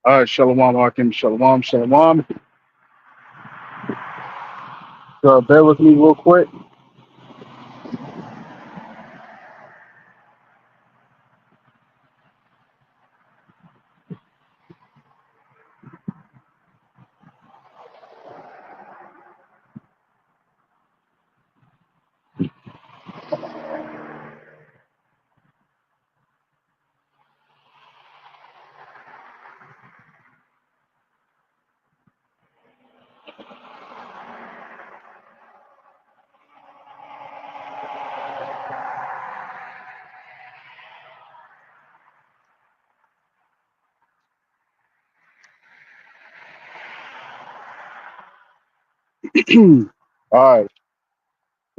All right, Shalom, Akim, Shalom, Shalom. So bear with me real quick. All right,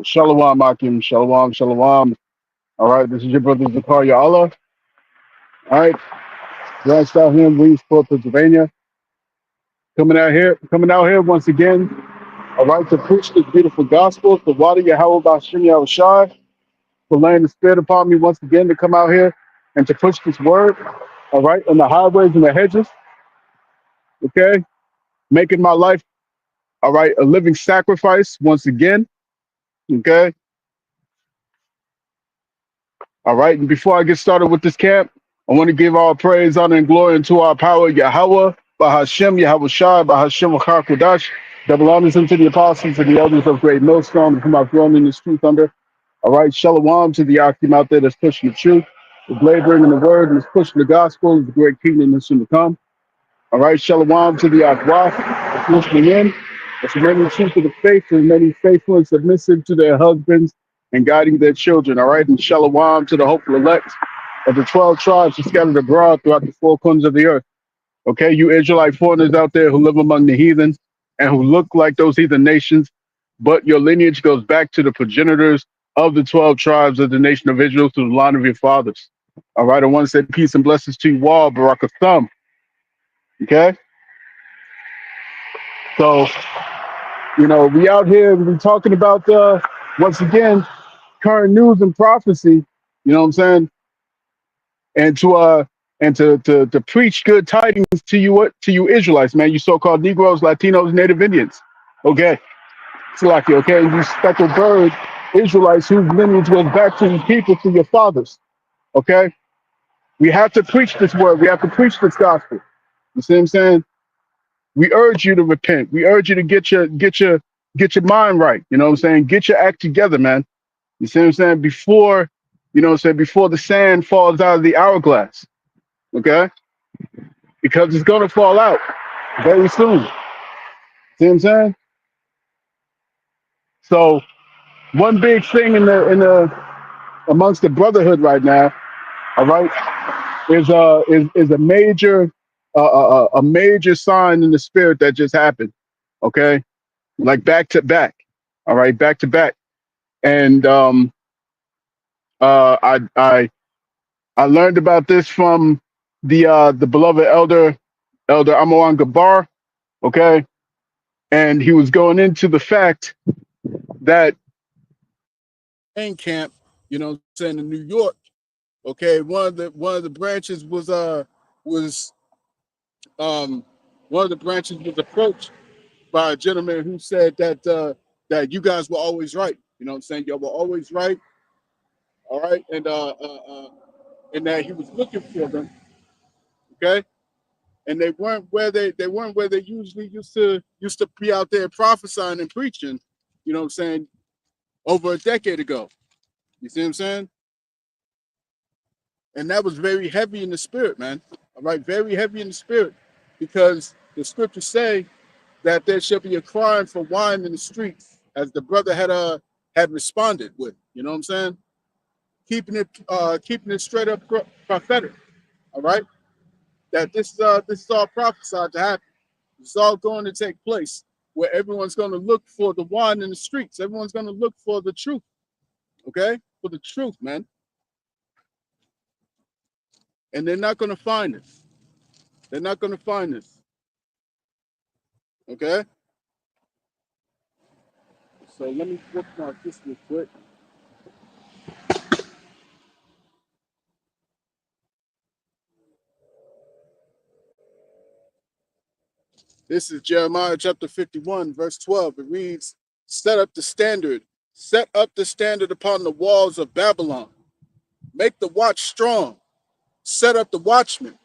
Shalom, Akim, Shalom, Shalom. All right, this is your brother Zakaria Allah. All right, branched out here in Williamsport, Pennsylvania. Coming out here once again. All right, to preach this beautiful gospel, to water Yahweh Bashim Yahushai, for laying the spirit upon me once again to come out here and to push this word. All right, on the highways and the hedges. Okay, making my life, all right, a living sacrifice once again. Okay, all right. And before I get started with this camp, I want to give all praise, honor, and glory unto our power, Yahweh, Bahashem, Yahweh Shai, Bahashem, Kodash. Double honors unto the apostles and the elders of Great Millstone, whom I've grown in this truth under. All right, Shalom to the Akim out there that's pushing the truth, is laboring in the word, and is pushing the gospel of the great kingdom that's soon to come. All right, Shalom to the Akwaf that's listening in. That's remaining true to the faith and many faithful and submissive to their husbands and guiding their children. All right, and Shalom to the hopeful elect of the 12 tribes that scattered abroad throughout the four corners of the earth. Okay, you Israelite foreigners out there who live among the heathens and who look like those heathen nations, but your lineage goes back to the progenitors of the 12 tribes of the nation of Israel through the line of your fathers. All right, I want to say peace and blessings to you all, Barak Thumb. Okay, so we out here, we've been talking about once again current news and prophecy, you know what I'm saying? And to preach good tidings to you Israelites, man, you so-called Negroes, Latinos, Native Indians. Okay. Salaki, okay, you speckled bird, Israelites whose lineage goes back to your people, to your fathers. Okay? We have to preach this word. We have to preach this gospel. You see what I'm saying? We urge you to repent. We urge you to get your mind right. You know what I'm saying? Get your act together, man. You see what I'm saying? Before, you know what I'm saying, before the sand falls out of the hourglass. Okay? Because it's gonna fall out very soon. See what I'm saying? So one big thing in the amongst the brotherhood right now, all right, is a major sign in the spirit that just happened. Okay, like back to back. All right, back to back. And I learned about this from the beloved elder Amawan Gabar. Okay, and he was going into the fact that in camp, you know, saying in New York. Okay, one of the branches was um one of the branches was approached by a gentleman who said that you guys were always right. You know what I'm saying? Y'all were always right. All right, and that he was looking for them. Okay, and they weren't where they usually used to be out there prophesying and preaching. You know what I'm saying? Over a decade ago. You see what I'm saying? And that was very heavy in the spirit, man. All right, very heavy in the spirit, because the scriptures say that there shall be a crying for wine in the streets, as the brother had responded with. You know what I'm saying? Keeping it straight up prophetic. All right, that this is all prophesied to happen. It's all going to take place where everyone's going to look for the wine in the streets. Everyone's going to look for the truth. Okay, for the truth, man, and they're not going to find it. They're not going to find this. Okay, so let me bookmark this real quick. This is Jeremiah chapter 51, verse 12. It reads, set up the standard upon the walls of Babylon. Make the watch strong, set up the watchmen,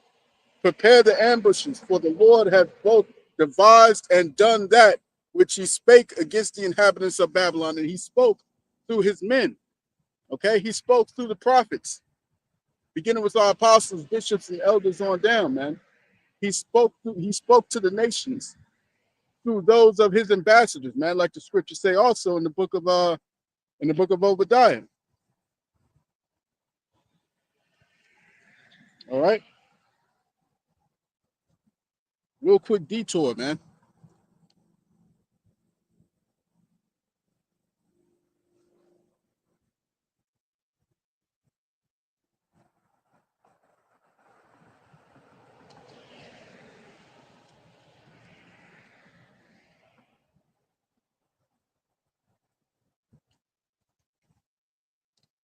prepare the ambushes, for the Lord hath both devised and done that which he spake against the inhabitants of Babylon. And he spoke through his men. Okay, he spoke through the prophets, beginning with our apostles, bishops, and elders on down, man. He spoke to the nations through those of his ambassadors, man, like the scriptures say also in the book of Obadiah. All right. Real quick detour, man.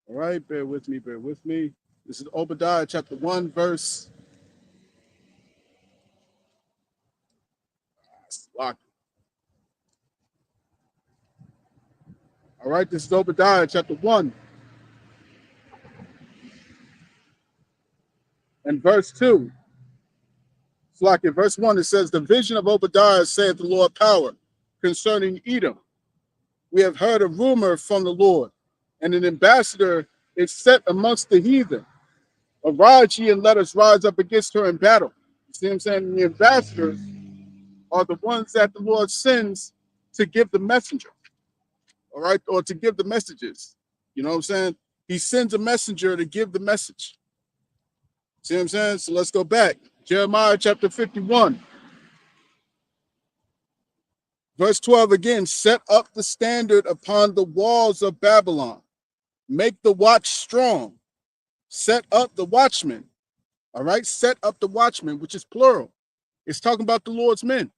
All right, bear with me, bear with me. This is Obadiah chapter 1, verse. All right, this is Obadiah chapter 1 and verse 2. It's like in verse 1, it says, the vision of Obadiah, saith the Lord power, concerning Edom. We have heard a rumor from the Lord, and an ambassador is set amongst the heathen. Arise ye and let us rise up against her in battle. You see what I'm saying? The ambassadors are the ones that the Lord sends to give the messenger, all right, or to give the messages. You know what I'm saying? He sends a messenger to give the message. See what I'm saying? So let's go back. Jeremiah chapter 51, verse 12 again. Set up the standard upon the walls of Babylon. Make the watch strong. Set up the watchmen. All right, set up the watchmen, which is plural. It's talking about the Lord's men.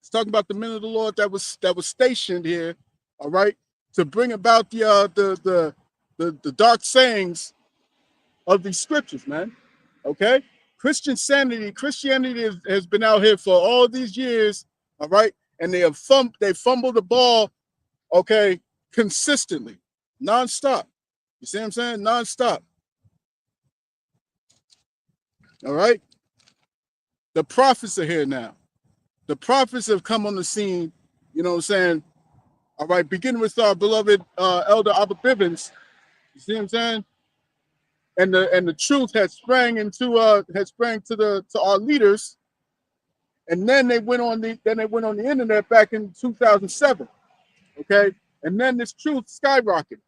It's talking about the men of the Lord that was stationed here. All right, to bring about the dark sayings of these scriptures, man. Okay, Christianity has been out here for all these years. All right, and they fumbled the ball. Okay, consistently, nonstop. You see what I'm saying? Nonstop. All right. The prophets are here now. The prophets have come on the scene. You know what I'm saying? All right. Beginning with our beloved Elder Abba Bivens. You see what I'm saying? And the truth has sprang to our leaders, and then they went on the internet back in 2007. Okay, and then this truth skyrocketed,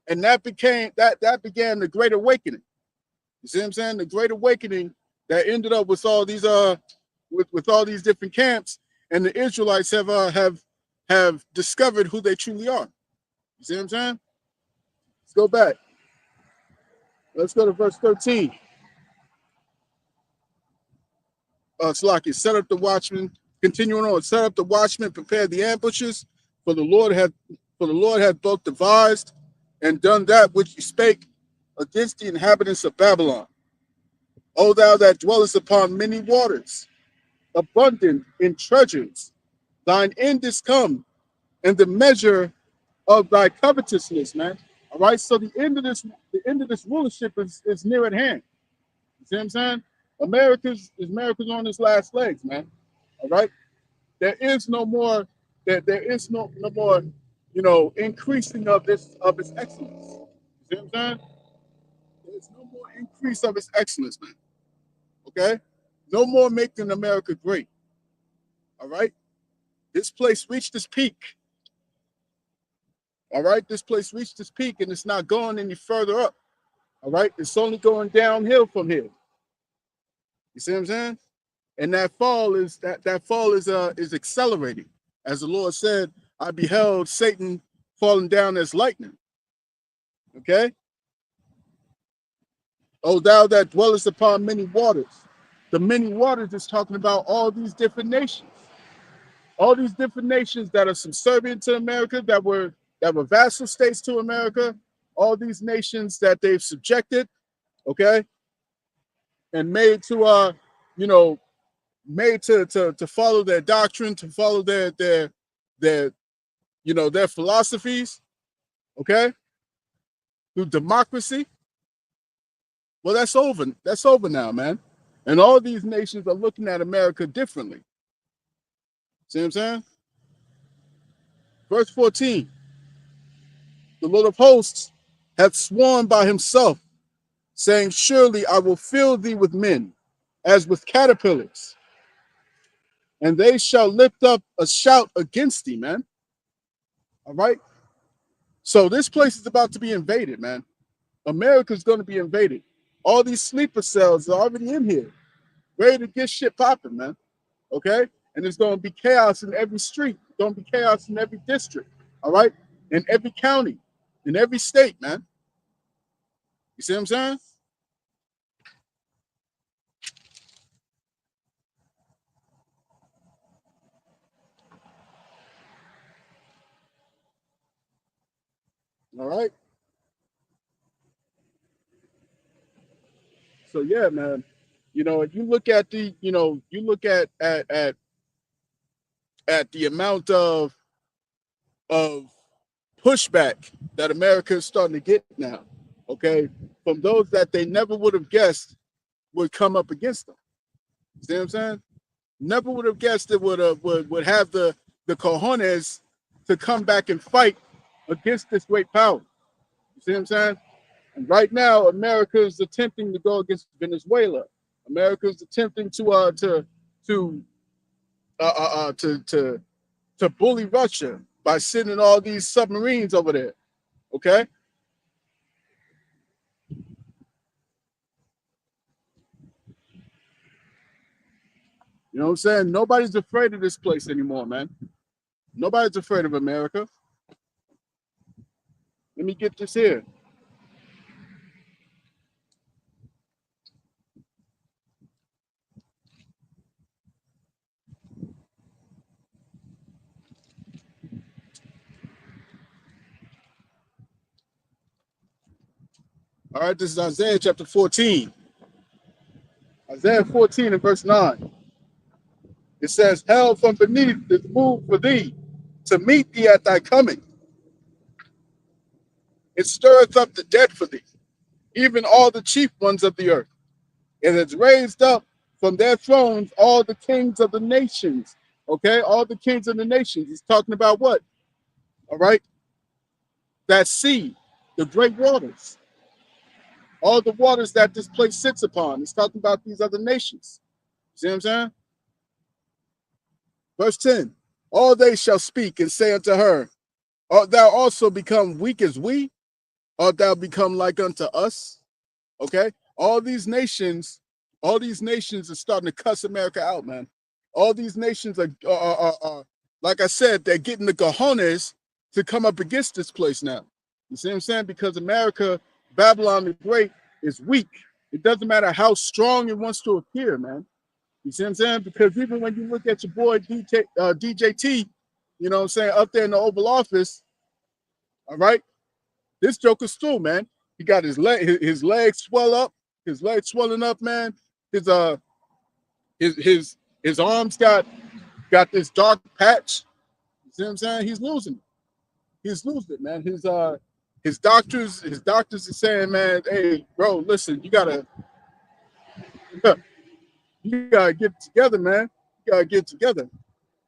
and that began the Great Awakening. You see what I'm saying? The Great Awakening that ended up with all these with all these different camps, and the Israelites have discovered who they truly are. You see what I'm saying? Let's go back. Let's go to verse 13. Slaki, set up the watchmen. Continuing on, set up the watchmen, prepare the ambushes, for the Lord hath both devised and done that which he spake against the inhabitants of Babylon. O thou that dwellest upon many waters, abundant in treasures, thine end is come, and the measure of thy covetousness, man. All right, so the end of this rulership is near at hand. You see what I'm saying? America's on its last legs, man. All right. There is no more there is no more, increasing of its excellence. You see what I'm saying? There's no more increase of its excellence, man. Okay? No more making America great. All right? This place reached its peak. All right? This place reached its peak, and it's not going any further up. All right? It's only going downhill from here. You see what I'm saying? And that fall is accelerating. As the Lord said, I beheld Satan falling down as lightning. Okay? Oh, thou that dwellest upon many waters. The many waters is talking about all these different nations. All these different nations that are subservient to America, that were vassal states to America, all these nations that they've subjected, okay, and made to made to follow their doctrine, to follow their philosophies, okay, through democracy. Well, that's over. That's over now, man. And all these nations are looking at America differently. See what I'm saying? Verse 14. The Lord of hosts hath sworn by himself, saying, surely I will fill thee with men, as with caterpillars, and they shall lift up a shout against thee, man. All right? So this place is about to be invaded, man. America's going to be invaded. All these sleeper cells are already in here, ready to get shit popping, man. Okay? And there's going to be chaos in every street. There's going to be chaos in every district. All right? In every county, in every state, man. You see what I'm saying? All right. So yeah, man. If you look at at the amount of pushback that America is starting to get now, okay, from those that they never would have guessed would come up against them. See what I'm saying? Never would have guessed it would have the cojones to come back and fight against this great power. You see what I'm saying? And right now, America is attempting to go against Venezuela. America is attempting to bully Russia by sending all these submarines over there. Okay? You know what I'm saying? Nobody's afraid of this place anymore, man. Nobody's afraid of America. Let me get this here. All right, this is Isaiah chapter 14. Isaiah 14 and verse 9. It says, hell from beneath is moved for thee to meet thee at thy coming. It stirreth up the dead for thee, even all the chief ones of the earth. It has raised up from their thrones all the kings of the nations. Okay, all the kings of the nations. He's talking about what? All right, that sea, the great waters, all the waters that this place sits upon. He's talking about these other nations. See what I'm saying? Verse 10, all they shall speak and say unto her, art thou also become weak as we? Art thou become like unto us? Okay, all these nations are starting to cuss America out, man. All these nations are like I said, they're getting the cojones to come up against this place now. You see what I'm saying? Because America, Babylon the Great, is weak. It doesn't matter how strong it wants to appear, man. You see what I'm saying? Because even when you look at your boy DJT, you know what I'm saying, up there in the Oval Office, all right, this Joker's stool, man. He got his legs swell up, his legs swelling up, man. His his arms got this dark patch. You see what I'm saying? He's losing it. He's losing it, man. His doctors are saying, man, hey, bro, listen, you gotta get together, man. You gotta get together.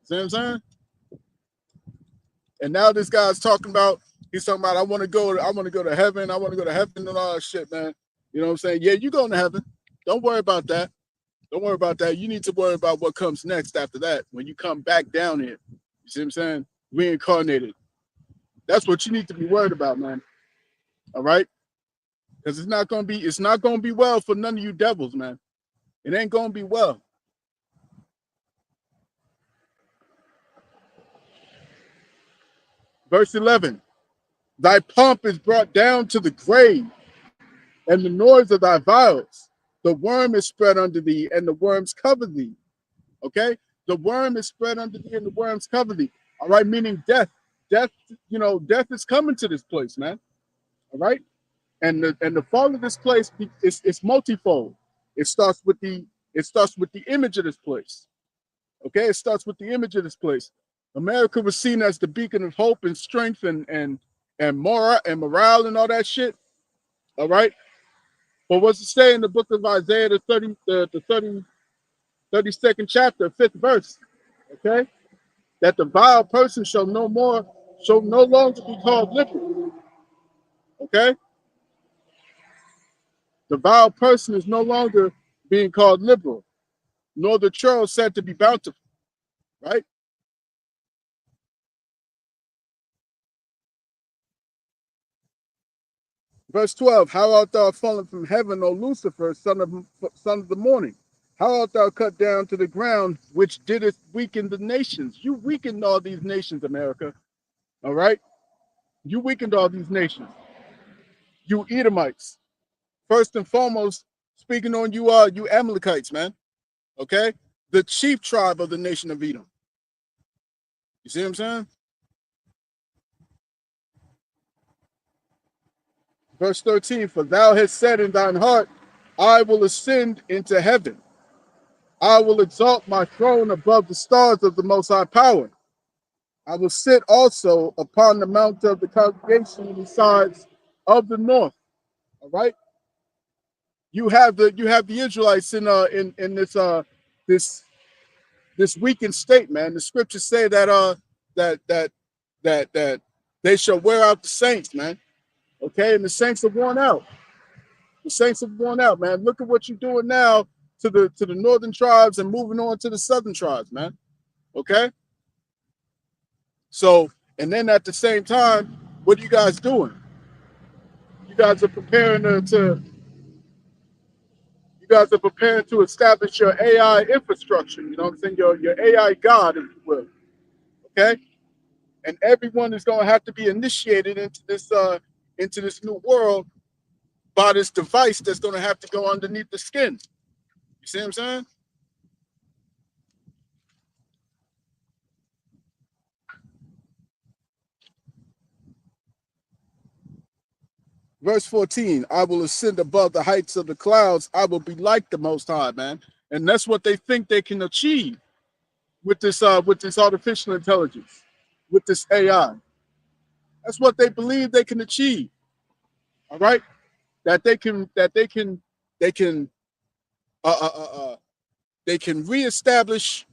See what I'm saying? And now this guy's talking about, I want to go to heaven. I want to go to heaven and all that shit, man. You know what I'm saying? Yeah, you're going to heaven. Don't worry about that. Don't worry about that. You need to worry about what comes next after that when you come back down here. You see what I'm saying? Reincarnated. That's what you need to be worried about, man. All right? Because it's not gonna be well for none of you devils, man. It ain't gonna be well. Verse 11. Thy pomp is brought down to the grave, and the noise of thy vials. The worm is spread under thee, and the worms cover thee. Okay? The worm is spread under thee, and the worms cover thee. All right, meaning death. Death, death is coming to this place, man. All right? And the fall of this place is multifold. It starts with the image of this place. Okay, it starts with the image of this place. America was seen as the beacon of hope and strength and morale and all that shit. All right. But what's it say in the book of Isaiah, the 32nd chapter, 5th verse? Okay, that the vile person shall no longer be called liberal. Okay, the vile person is no longer being called liberal, nor the churl said to be bountiful. Right. Verse 12, how art thou fallen from heaven, O Lucifer, son of the morning? How art thou cut down to the ground, which didst weaken the nations? You weakened all these nations, America. All right? You weakened all these nations. You Edomites. First and foremost, speaking on you Amalekites, man. Okay? The chief tribe of the nation of Edom. You see what I'm saying? Verse 13, for thou hast said in thine heart, I will ascend into heaven. I will exalt my throne above the stars of the Most High Power. I will sit also upon the mount of the congregation in the sides of the north. All right. You have the Israelites in this weakened state, man. The scriptures say that that they shall wear out the saints, man. Okay, and the saints are worn out. The saints are worn out, man. Look at what you're doing now to the northern tribes and moving on to the southern tribes, man. Okay. So, and then at the same time, what are you guys doing? You guys are preparing to establish your AI infrastructure. You know what I'm saying? Your AI God, if you will. Okay. And everyone is going to have to be initiated into this new world by this device that's going to have to go underneath the skin. You see what I'm saying? Verse 14, I will ascend above the heights of the clouds. I will be like the Most High, man. And that's what they think they can achieve with this artificial intelligence, with this AI. That's what they believe they can achieve. All right, that they can uh, uh, uh, uh, they can reestablish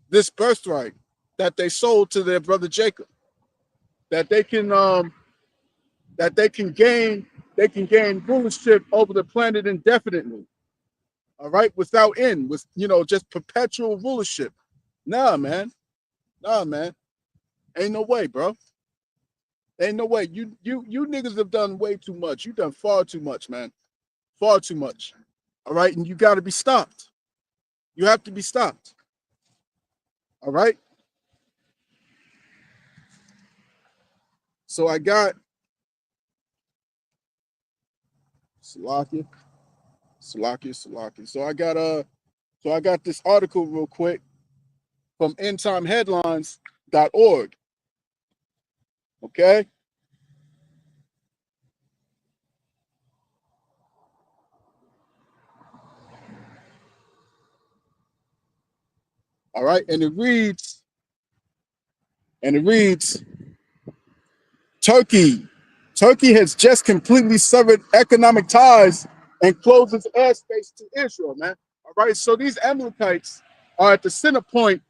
this birthright that they sold to their brother Jacob. That they can gain rulership over the planet indefinitely. All right, without end, with just perpetual rulership. Nah, man. Nah, man. Ain't no way, bro. Ain't no way. You niggas have done way too much. You done far too much, man. Far too much. All right, and you got to be stopped. You have to be stopped. All right. So I got Salakia, Salakia. So I got this article real quick from endtimeheadlines.org. Okay. All right, and it reads, Turkey. Turkey has just completely severed economic ties and closed its airspace to Israel, man. All right, so these Amalekites are at the center point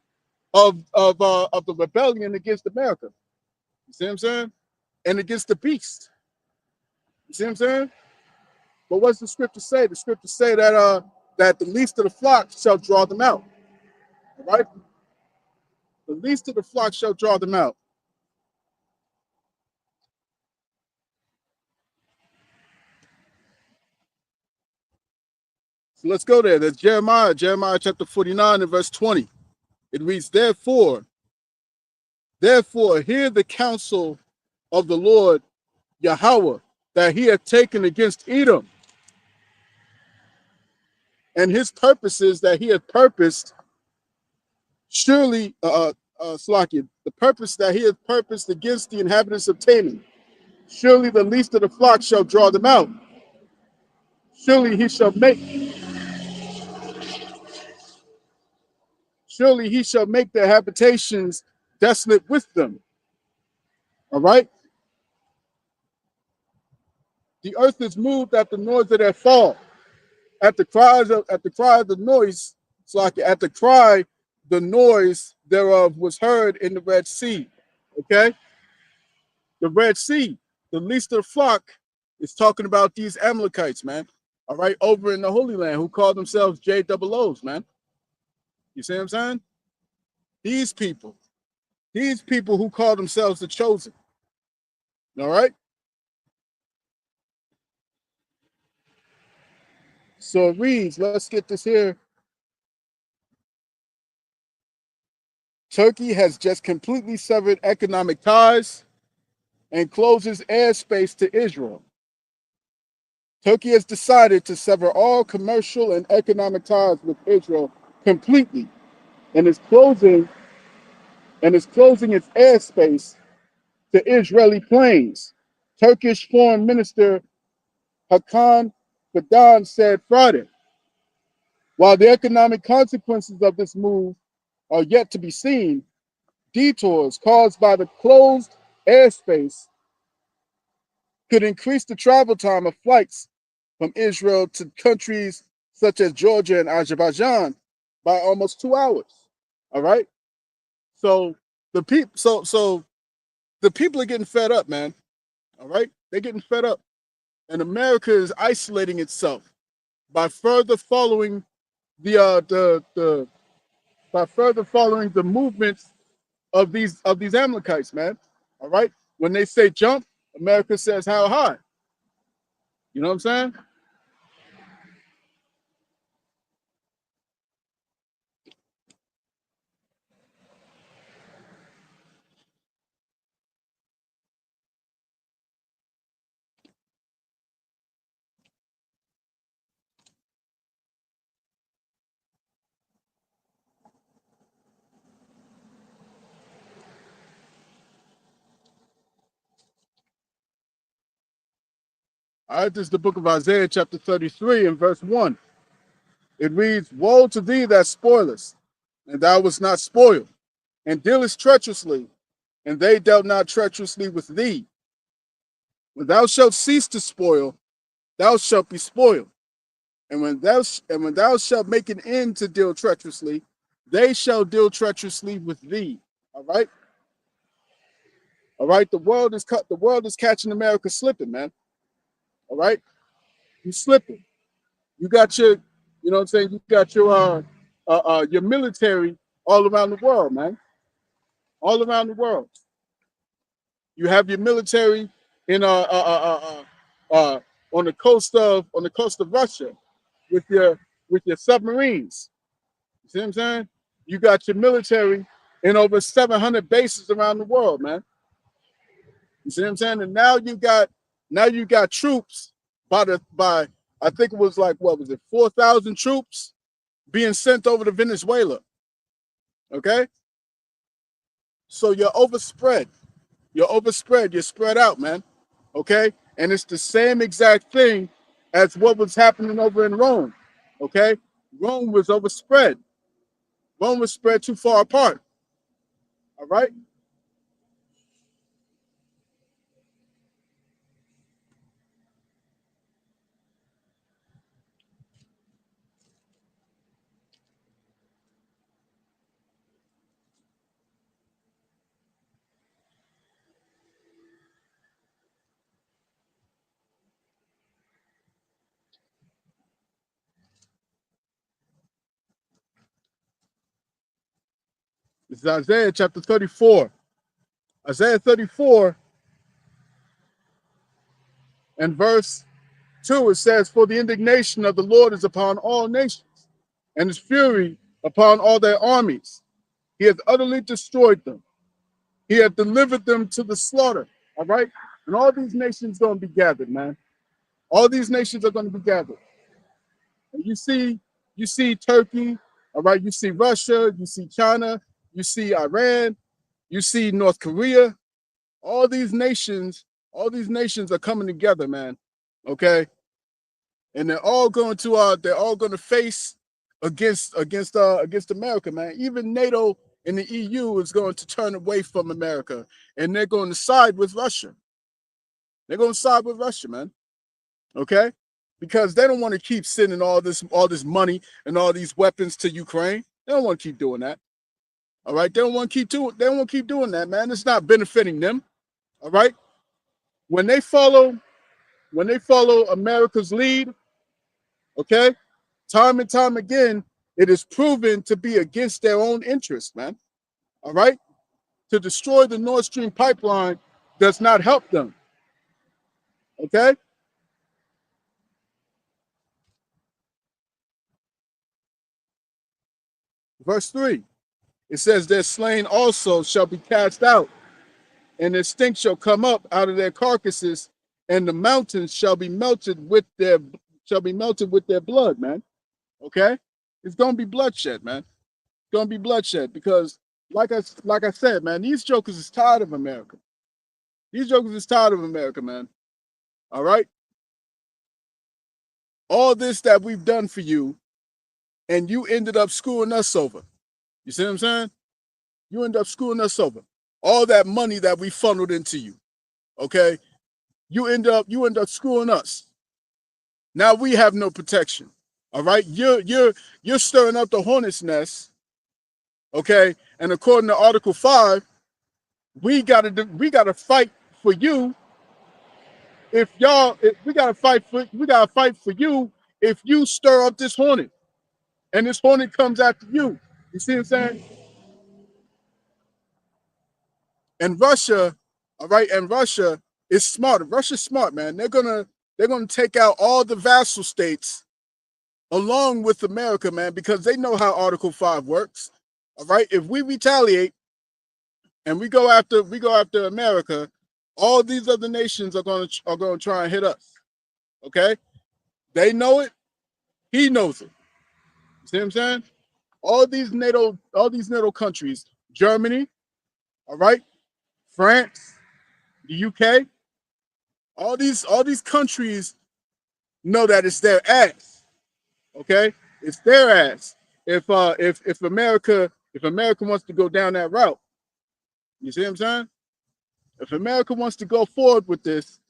of the rebellion against America. You see what I'm saying? And against the beast. You see what I'm saying? But what's the scripture say? The scripture say that the least of the flock shall draw them out. All right? The least of the flock shall draw them out. So let's go there. There's Jeremiah chapter 49 and verse 20. It reads, Therefore, hear the counsel of the Lord Yahweh that he hath taken against Edom, and his purposes that he hath purposed, surely, Slakia, the purpose that he hath purposed against the inhabitants of Teman. Surely the least of the flock shall draw them out. Surely he shall make their habitations desolate with them. All right. The earth is moved at the noise of their fall. At the cry of the noise, it's like at the cry, the noise thereof was heard in the Red Sea. Okay, the Red Sea, the least of the flock, is talking about these Amalekites, man. All right, over in the Holy Land, who call themselves JOOs, man. You see what I'm saying? These people who call themselves the chosen. All right. So it reads, let's get this here. Turkey has just completely severed economic ties and closes airspace to Israel. Turkey has decided to sever all commercial and economic ties with Israel completely and is closing its airspace to Israeli planes. Turkish Foreign Minister Hakan Fidan said Friday. While the economic consequences of this move are yet to be seen, detours caused by the closed airspace could increase the travel time of flights from Israel to countries such as Georgia and Azerbaijan by almost 2 hours. All right. So the people are getting fed up, man. All right. They're getting fed up. And America is isolating itself by further following the by further following the movements of these Amalekites, man. All right. When they say jump, America says how high. You know what I'm saying? All right, this is the book of Isaiah, chapter 33, and verse 1. It reads, Woe to thee that spoilest, and thou wast not spoiled, and dealest treacherously, and they dealt not treacherously with thee. When thou shalt cease to spoil, thou shalt be spoiled. And when thou shalt make an end to deal treacherously, they shall deal treacherously with thee. All right, all right. The world is catching America slipping, man. All right, you slipping. You got your, you know what I'm saying. You got your military all around the world, man. All around the world. You have your military in on the coast of Russia with your submarines. You see what I'm saying? You got your military in over 700 bases around the world, man. You see what I'm saying? And now you got troops by I think it was like what was it 4,000 troops being sent over to Venezuela. Okay, so you're overspread. You're overspread. You're spread out, man. Okay, and it's the same exact thing as what was happening over in Rome. Okay, Rome was overspread. Rome was spread too far apart. All right. This is Isaiah chapter 34. Isaiah 34 and verse 2, it says, "For the indignation of the Lord is upon all nations, and his fury upon all their armies. He hath utterly destroyed them. He hath delivered them to the slaughter." All right? And all these nations going to be gathered, man. All these nations are going to be gathered. And you see Turkey, all right? You see Russia, you see China, you see Iran, you see North Korea. All these nations are coming together, man. Okay? And they're all going to face against America, man. Even NATO and the EU is going to turn away from America, and they're going to side with Russia. They're going to side with Russia, man. Okay, because they don't want to keep sending all this money and all these weapons to Ukraine. They don't want to keep doing that. All right, they don't want to keep doing. They don't want to keep doing that, man. It's not benefiting them. All right, when they follow America's lead, okay, time and time again, it is proven to be against their own interests, man. All right, to destroy the Nord Stream pipeline does not help them. Okay, verse 3. It says, "Their slain also shall be cast out, and their stink shall come up out of their carcasses, and the mountains shall be melted with their blood," man. Okay? It's gonna be bloodshed, man. It's gonna be bloodshed because like I said, man, these jokers is tired of America. These jokers is tired of America, man. All right? All this that we've done for you, and you ended up screwing us over. You see what I'm saying? You end up screwing us over. All that money that we funneled into you, okay? You end up screwing us. Now we have no protection. All right? You're stirring up the hornet's nest, okay? And according to Article 5, we gotta fight for you. If we gotta fight for you if you stir up this hornet and this hornet comes after you. You see what I'm saying? And Russia, all right, and Russia is smart. Russia's smart, man. They're gonna take out all the vassal states along with America, man, because they know how Article 5 works. All right. If we retaliate and we go after America, all these other nations are gonna try and hit us. Okay? They know it, he knows it. See what I'm saying? All these NATO countries, Germany, all right, France, the UK, all these countries know that it's their ass. Okay, it's their ass. If America wants to go down that route, you see what I'm saying? If America wants to go forward with this,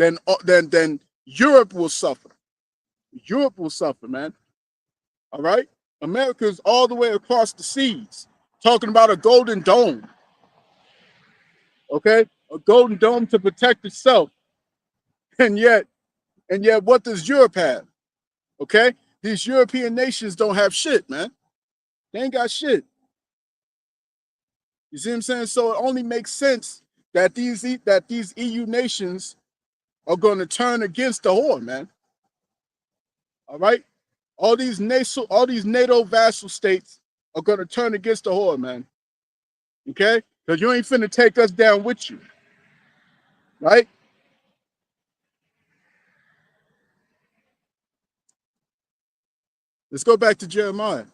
then Europe will suffer. Europe will suffer, man. All right? America's all the way across the seas, talking about a golden dome. Okay? A golden dome to protect itself. And yet, what does Europe have? Okay? These European nations don't have shit, man. They ain't got shit. You see what I'm saying? So it only makes sense that these EU nations are going to turn against the whore, man. All right? All these NATO vassal states are going to turn against the whore, man. Okay? Because you ain't finna take us down with you. Right? Let's go back to Jeremiah.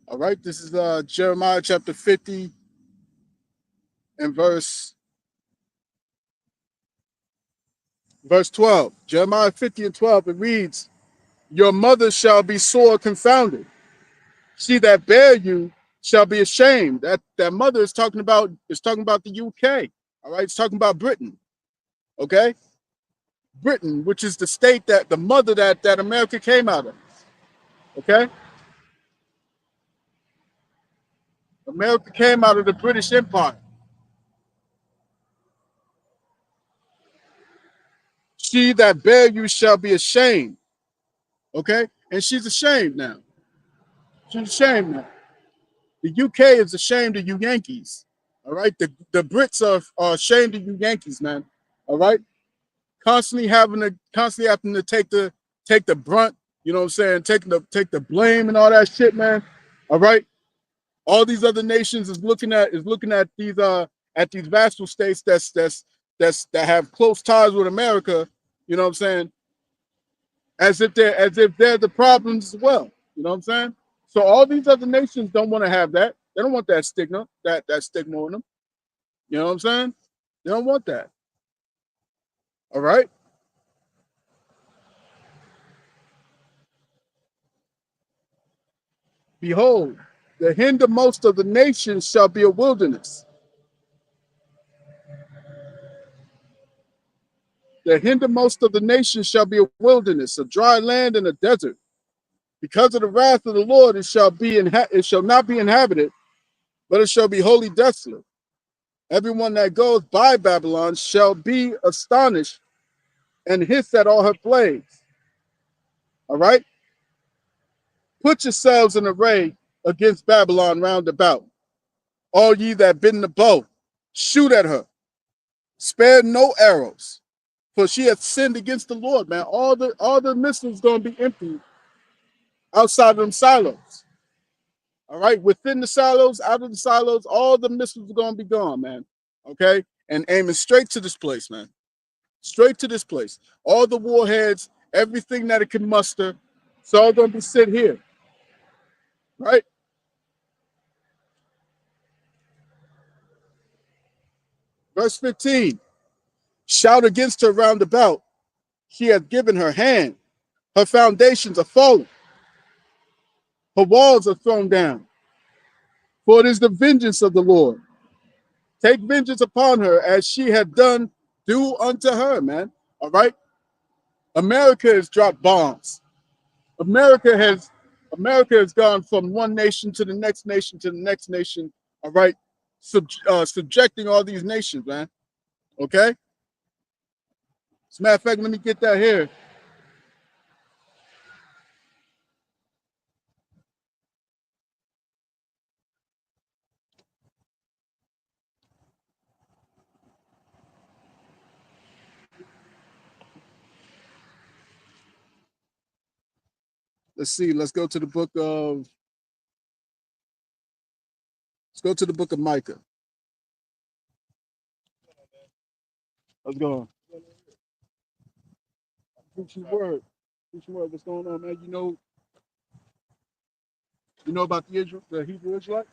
All right, this is Jeremiah chapter 50 and verse 12. Jeremiah 50 and 12, it reads, "Your mother shall be sore confounded. She that bare you shall be ashamed." That mother is talking about the UK. All right, it's talking about Britain. Okay? Britain, which is the state that the mother that America came out of. Okay? America came out of the British Empire. She that bare you shall be ashamed. Okay? And she's ashamed now. She's ashamed now. The UK is ashamed of you Yankees. All right? The Brits are ashamed of you Yankees, man. All right? Constantly having to take the brunt, you know what I'm saying? Take the blame and all that shit, man. All right? All these other nations is looking at these vassal states that have close ties with America, you know what I'm saying, as if they're the problems as well. You know what I'm saying? So all these other nations don't want to have that. They don't want that stigma, that stigma on them. You know what I'm saying? They don't want that. All right. Behold, the hindermost of the nations shall be a wilderness. The hindermost of the nations shall be a wilderness, a dry land and a desert. Because of the wrath of the Lord, it shall not be inhabited, but it shall be wholly desolate. Everyone that goes by Babylon shall be astonished and hiss at all her plagues. All right? Put yourselves in array against Babylon round about. All ye that bend the bow, shoot at her. Spare no arrows, for she hath sinned against the Lord, man. All the missiles gonna be empty outside of them silos. All right, within the silos, out of the silos, all the missiles are gonna be gone, man. Okay, and aiming straight to this place, man. Straight to this place. All the warheads, everything that it can muster, it's all gonna be sit here. Right? Verse 15. Shout against her round about. She hath given her hand. Her foundations are fallen. Her walls are thrown down. For it is the vengeance of the Lord. Take vengeance upon her as she had done, do unto her, man. All right? America has dropped bombs. America has gone from one nation to the next nation to the next nation. All right? Subjecting all these nations, man. Okay? As a matter of fact, let me get that here. Let's see. Let's go to the book of Micah. Let's go. Preach your word. Preach your word. What's going on, man? You know about the Hebrew Israelites?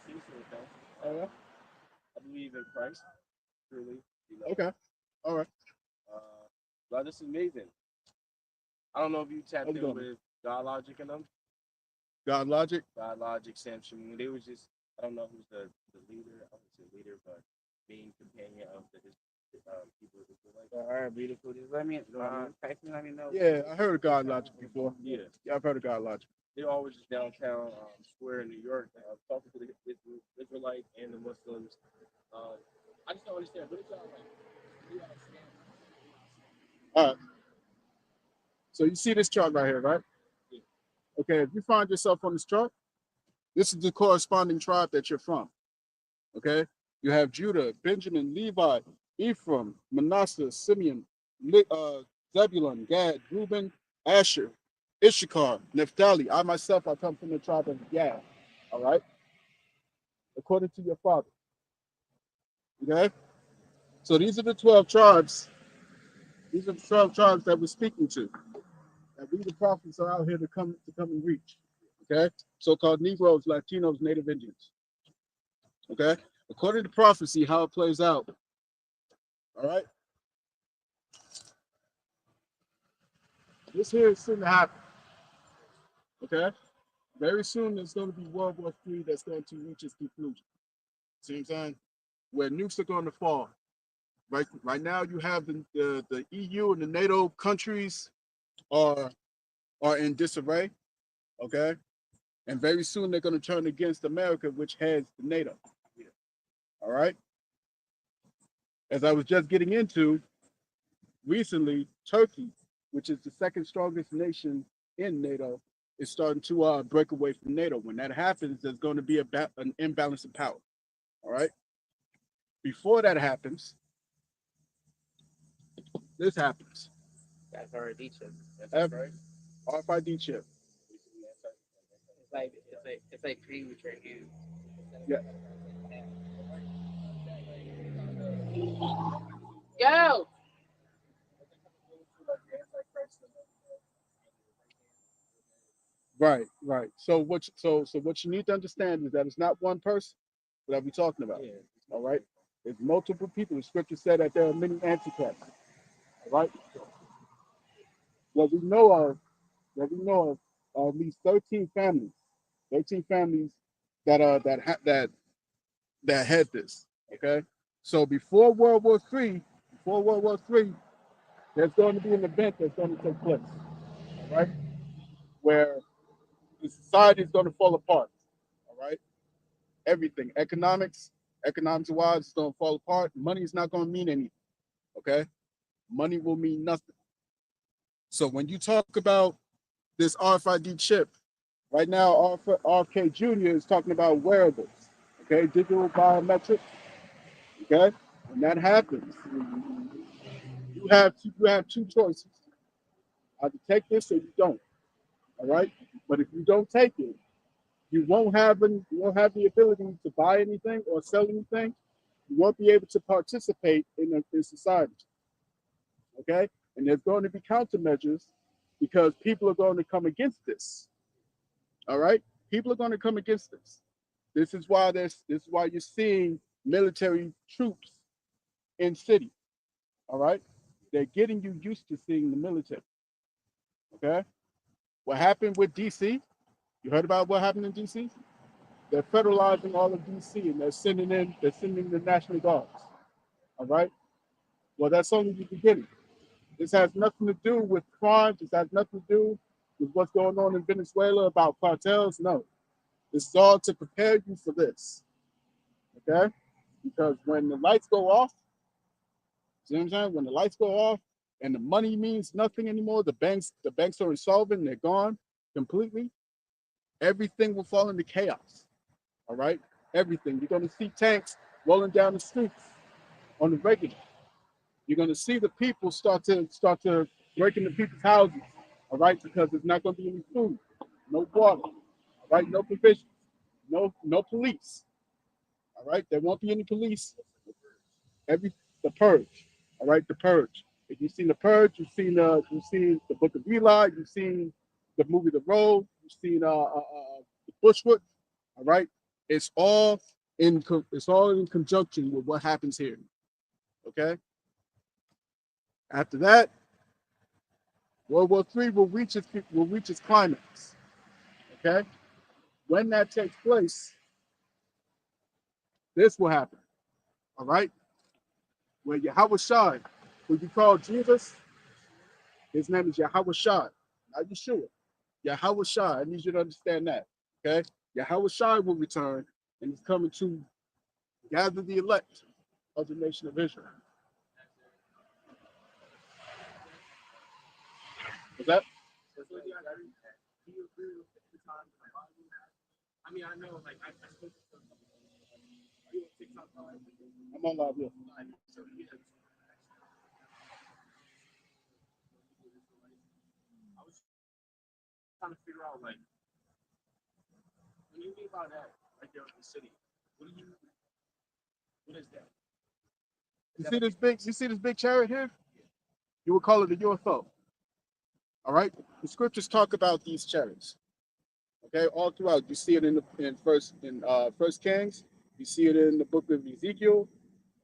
see, so okay. Oh yeah. I believe in Christ, truly. You know, Okay. All right. uh, but this is amazing. I don't know if you How's tapped it in going, man? with God Logic and them. God Logic. God Logic, Sam Shamoon. They was just I don't know who's the leader. I wouldn't say leader, but being companion of the people of Israelite. All right, beautiful. Just let me You know what I mean? text me. Let me know. Yeah, I heard of God Logic before. Yeah. Yeah, I've heard of God Logic. They're always just downtown square in New York, talking to the Israelite and the Muslims. Um, I just don't understand. What is y'all like? What do y'all stand All right. So you see this chart right here, right? for? Okay. If you find yourself on this chart, this is the corresponding tribe that you're from. Okay. You have Judah, Benjamin, Levi, Ephraim, Manasseh, Simeon, Zebulun, Gad, Reuben, Asher, Issachar, Naphtali. I myself, I come from the tribe of Gad. All right. According to your father. Okay. So these are the 12 tribes. These are the 12 tribes that we're speaking to. That we the prophets are out here to come and reach. Okay. So-called Negroes, Latinos, Native Indians. Okay. According to prophecy, how it plays out. All right. This here is soon to happen. Okay. Very soon there's going to be World War III that's going to reach its conclusion. See what I'm saying? Where nukes are going to fall. Right now you have the EU and the NATO countries are are in disarray. Okay. And very soon they're going to turn against America, which has the NATO. Yeah. All right. As I was just getting into recently, Turkey, which is the second strongest nation in NATO, is starting to break away from NATO. When that happens, there's going to be an imbalance of power. All right. Before that happens, this happens. That's already chip. That's right. RFID chip. It's like premature news. Yeah. Yo. Right. Right. So what you need to understand is that it's not one person that we're talking about. Yeah. All right. It's multiple people. The scripture said that there are many antichrists. All right. What we know of, what we know of, are at least 13 families. 13 families that had this. Okay. So before World War III, there's going to be an event that's going to take place. All right. Where the society is going to fall apart. All right. Everything, economics wise, is going to fall apart. Money is not going to mean anything. Okay. Money will mean nothing. So when you talk about this RFID chip, right now, RFK Jr. is talking about wearables, okay, digital biometrics, okay. When that happens, you have two choices: either take this or you don't. All right, but if you don't take it, you won't have the ability to buy anything or sell anything. You won't be able to participate in society, okay. And there's going to be countermeasures because people are going to come against this. All right, people are going to come against this. This is why you're seeing military troops in cities. All right, they're getting you used to seeing the military. Okay, what happened with DC? You heard about what happened in DC? They're federalizing all of DC and they're sending the National Guards. All right, well that's only the beginning. This has nothing to do with crime. This has nothing to do with what's going on in Venezuela about cartels. No, this is all to prepare you for this. Okay, because when the lights go off, see what I'm saying? When the lights go off and the money means nothing anymore, the banks are insolvent, they're gone completely. Everything will fall into chaos. All right, everything. You're going to see tanks rolling down the streets on the regular. You're going to see the people start to break into people's houses. All right, because there's not going to be any food, no water. All right, no provisions, no police. All right, there won't be any police. Every the purge. All right, the purge. If you've seen the purge, you've seen the Book of Eli, you've seen the movie The Road, you've seen the Bushwood. All right, It's all in conjunction with what happens here. Okay. After that, World War III will reach its climax. Okay. When that takes place, this will happen. All right. When Yahweh Shai, who you call Jesus, his name is Yahweh Shai, not Yeshua. Yahweh Shai. I need you to understand that. Okay. Yahweh Shai will return and he's coming to gather the elect of the nation of Israel. Was that? Do you agree with the time in the Bible? I mean, I know, like, I spoke to some. Are you on TikTok live? I'm on live here. So, yeah. I was trying to figure out, like, when you think about that, right there in the city, what is that? You see this big chariot here? You would call it a UFO. All right. The scriptures talk about these chariots. Okay, all throughout. You see it in First Kings. You see it in the book of Ezekiel.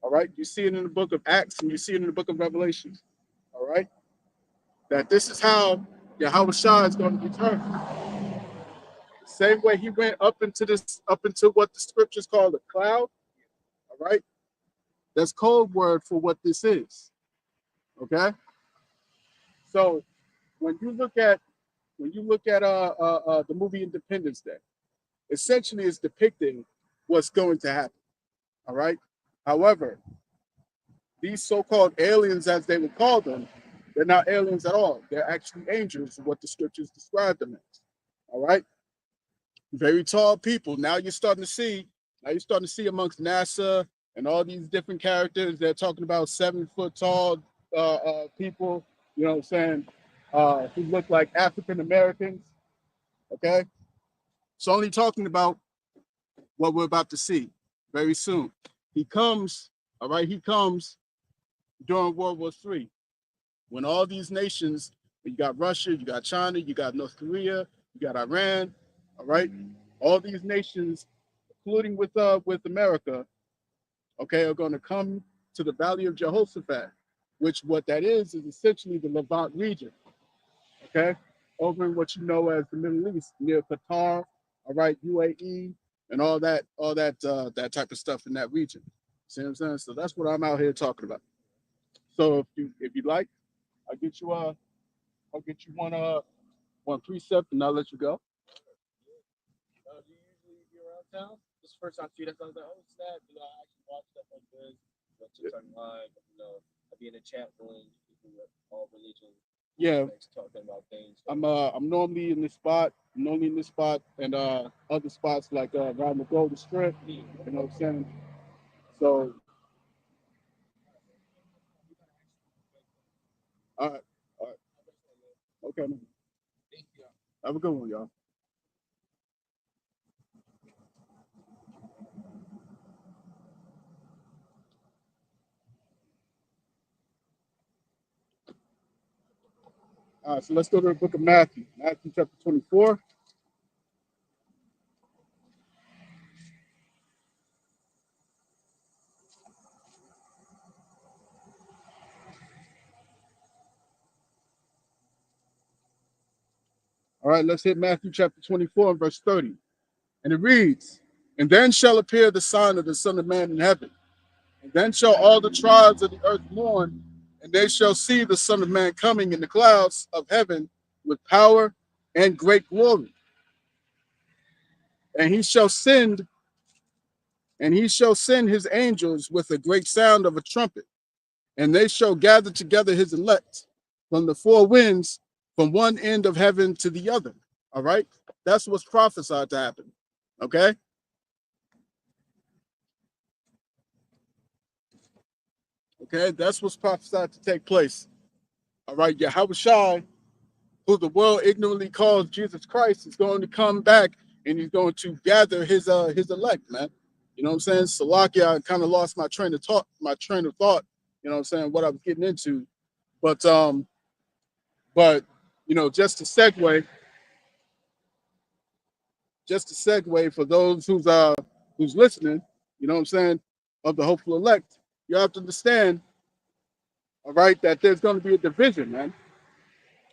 All right. You see it in the book of Acts, and you see it in the book of Revelation. All right. That this is how Yahweh Shah is going to return. Same way he went up into what the scriptures call the cloud. All right. That's code word for what this is. Okay. So when you look at the movie Independence Day, essentially it's depicting what's going to happen. All right. However, these so-called aliens, as they would call them, they're not aliens at all. They're actually angels, what the scriptures describe them as. All right. Very tall people. Now you're starting to see amongst NASA and all these different characters, they're talking about 7 foot tall people, you know what I'm saying, who look like African Americans. Okay. It's only talking about what we're about to see very soon. He comes during World War III, when all these nations, you got Russia, you got China, you got North Korea, you got Iran, all right? All these nations, including with America, okay, are going to come to the Valley of Jehoshaphat, which what that is essentially the Levant region, okay? Over in what you know as the Middle East, near Qatar, all right, UAE, and all that type of stuff in that region. See what I'm saying? So that's what I'm out here talking about. So if you like, I'll get you one precept and I'll let you go. Do you usually be around town? This is the first time I see that. So I was like, oh, snap. You know, I actually watch stuff like this. TikTok live. You know, I be in the chat room, people with all religions. Yeah, Talking about things. I'm normally in this spot. And other spots like around the Golden Strip. You know what I'm saying? So all right. Okay, man. Have a good one, y'all. All right, so let's go to the book of Matthew. Matthew chapter 24. All right, let's hit Matthew chapter 24 and verse 30. And it reads, "And then shall appear the sign of the Son of Man in heaven. And then shall all the tribes of the earth mourn, and they shall see the Son of Man coming in the clouds of heaven with power and great glory. And he shall send his angels with a great sound of a trumpet, and they shall gather together his elect from the four winds, from one end of heaven to the other." All right. That's what's prophesied to happen. Okay. Okay. That's what's prophesied to take place. All right. Yahweh Shai, who the world ignorantly calls Jesus Christ, is going to come back and he's going to gather his elect, man. You know what I'm saying? Salakia, I kind of lost my train of thought, you know what I'm saying, what I was getting into. But you know, just to segue for those who's listening, you know what I'm saying, of the hopeful elect, you have to understand, all right, that there's going to be a division, man.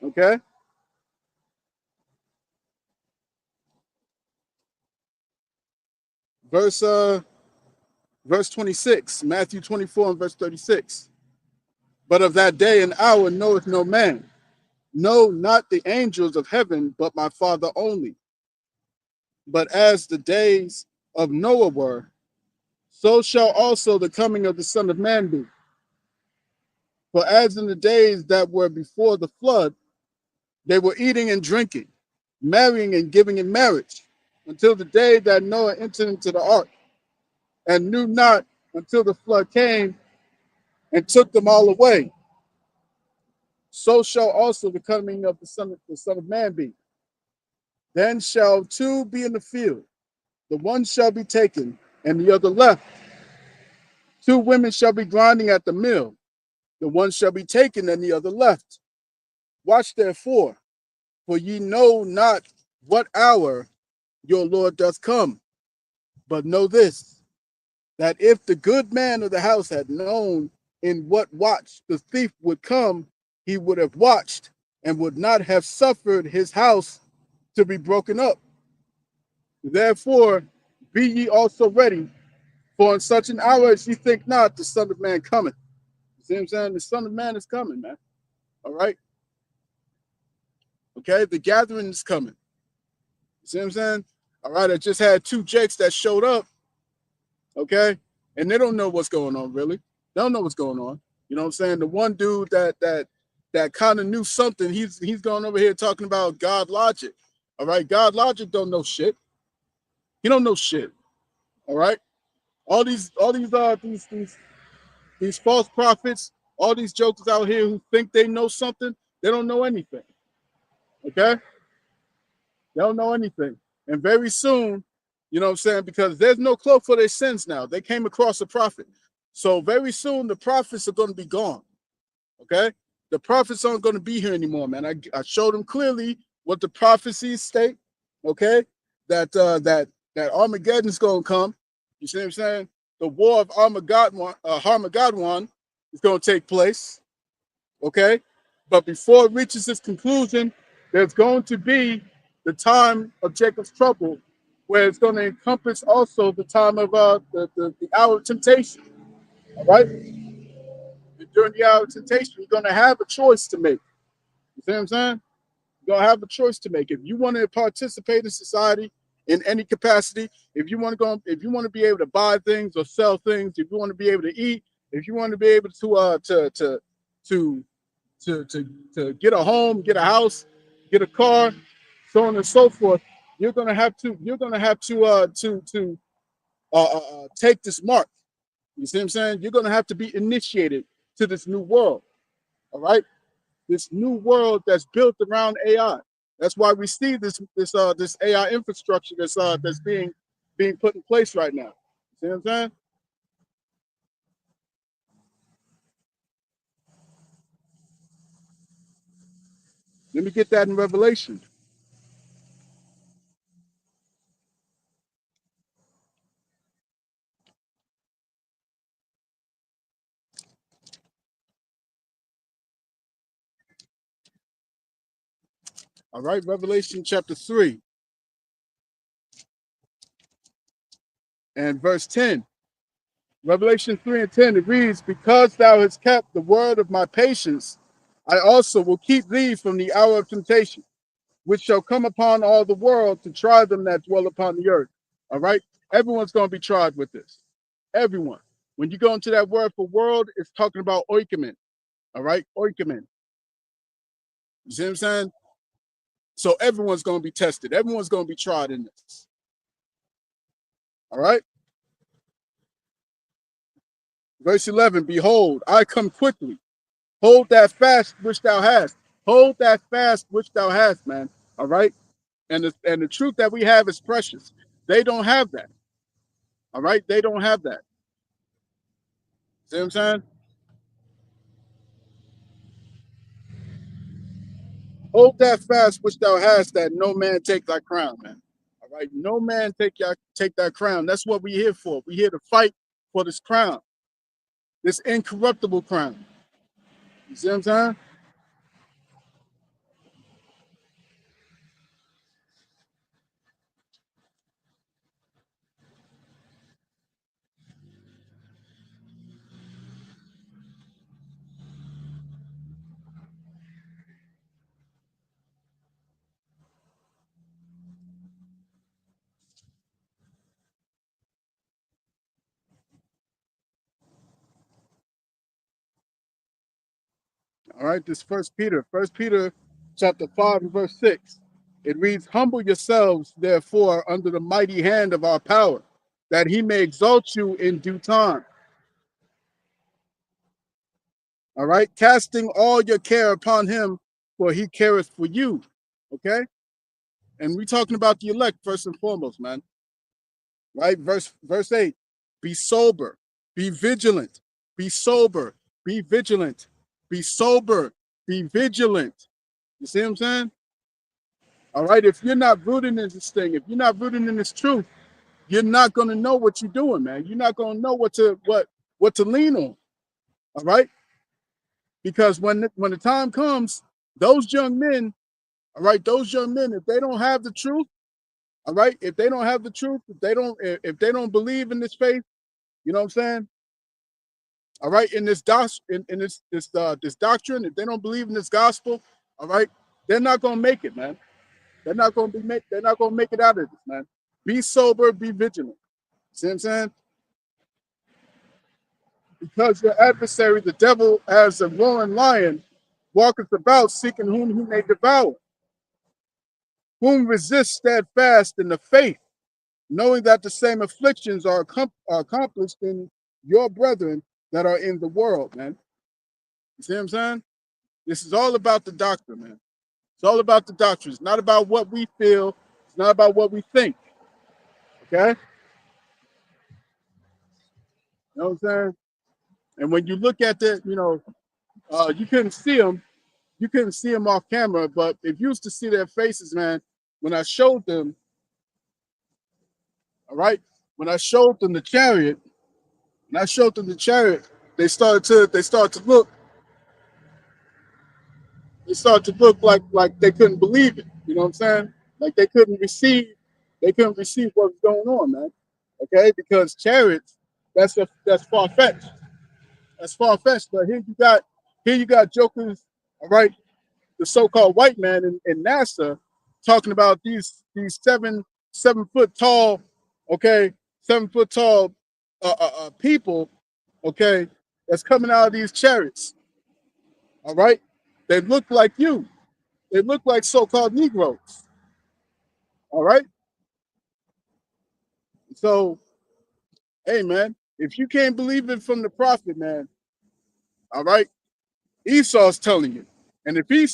Okay? Verse uh verse 26, Matthew 24 and verse 36. But of that day and hour knoweth no man, no, not the angels of heaven, but my Father only. But as the days of Noah were, so shall also the coming of the Son of Man be. For as in the days that were before the flood, they were eating and drinking, marrying and giving in marriage, until the day that Noah entered into the ark, and knew not until the flood came and took them all away. So shall also the coming of the Son of Man be. Then shall two be in the field, the one shall be taken, and the other left. Two women shall be grinding at the mill, the one shall be taken, and the other left. Watch therefore, for ye know not what hour your Lord doth come. But know this, that if the good man of the house had known in what watch the thief would come, he would have watched and would not have suffered his house to be broken up. Therefore, be ye also ready, for in such an hour as ye think not, the Son of Man cometh. You see what I'm saying? The Son of Man is coming, man. All right? Okay? The gathering is coming. You see what I'm saying? All right, I just had two jakes that showed up, okay? And they don't know what's going on, really. They don't know what's going on. You know what I'm saying? The one dude that kind of knew something, he's going over here talking about God logic. All right, God logic don't know shit. He don't know shit. All right, these false prophets, all these jokers out here who think they know something, they don't know anything. Okay, they don't know anything. And very soon, you know what I'm saying, because there's no cloak for their sins now. They came across a prophet, so very soon the prophets are going to be gone. Okay, the prophets aren't going to be here anymore, man. I showed them clearly what the prophecies state. Okay, that Armageddon's going to come. You see what I'm saying? The war of Armageddon is going to take place. Okay, but before it reaches its conclusion, there's going to be the time of Jacob's trouble, where it's going to encompass also the time of the hour of temptation. All right, and during the hour of temptation, you're going to have a choice to make. You see what I'm saying? You're gonna have a choice to make. If you want to participate in society in any capacity, if you want to be able to buy things or sell things, if you want to be able to eat, if you want to be able to to get a home, get a house, get a car, so on and so forth, you're gonna have to take this mark. You see what I'm saying? You're gonna have to be initiated to this new world. All right, this new world that's built around AI. That's why we see this AI infrastructure that's being put in place right now. See what I'm saying? Let me get that in Revelation. All right, Revelation chapter 3 and verse 10. Revelation 3 and 10, it reads, because thou hast kept the word of my patience, I also will keep thee from the hour of temptation, which shall come upon all the world to try them that dwell upon the earth. All right? Everyone's going to be tried with this. Everyone. When you go into that word for world, it's talking about oikomen. All right? Oikomen. You see what I'm saying? So everyone's going to be tested. Everyone's going to be tried in this. All right? Verse 11, behold, I come quickly. Hold that fast which thou hast. Hold that fast which thou hast, man. All right? And the truth that we have is precious. They don't have that. All right? They don't have that. See what I'm saying? Hold that fast which thou hast, that no man take thy crown, man. Right? No man take that crown. That's what we're here for. We're here to fight for this crown, this incorruptible crown. You see what I'm saying? All right, this First Peter chapter 5 and verse 6. It reads, humble yourselves, therefore, under the mighty hand of our power, that he may exalt you in due time. All right, casting all your care upon him, for he careth for you. Okay? And we're talking about the elect first and foremost, man. Right? Verse 8. Be sober, be vigilant, be sober, be vigilant, be sober, be vigilant. You see what I'm saying? All right. If you're not rooted in this thing, if you're not rooted in this truth, you're not going to know what you're doing, man. You're not going to know what to lean on. All right. Because when the time comes, those young men, all right, if they don't have the truth, all right, if they don't have the truth, if they don't believe in this faith, you know what I'm saying? All right, in this this doctrine, if they don't believe in this gospel, all right, they're not gonna make it, man. They're not gonna make it out of this, man. Be sober, be vigilant. See what I'm saying? Because your adversary, the devil, as a roaring lion, walketh about seeking whom he may devour, whom resist steadfast in the faith, knowing that the same afflictions are accomplished in your brethren that are in the world, man. You see what I'm saying? This is all about the doctrine, man. It's all about the doctrine. It's not about what we feel. It's not about what we think. Okay? You know what I'm saying? And when you look at that, you couldn't see them. You couldn't see them off camera, but if you used to see their faces, man, when I showed them, all right, when I showed them the chariot, they started to look like they couldn't believe it. You know what I'm saying? Like they couldn't receive what was going on, man. Okay, because chariots, that's far fetched. That's far fetched. But here you got jokers, all right, the so-called white man in NASA talking about these 7 foot tall, okay, 7 foot tall people, okay, that's coming out of these chariots. All right, they look like you. They look like so-called Negroes. All right. So, hey, man, if you can't believe it from the prophet, man, all right, Esau's telling you. And if you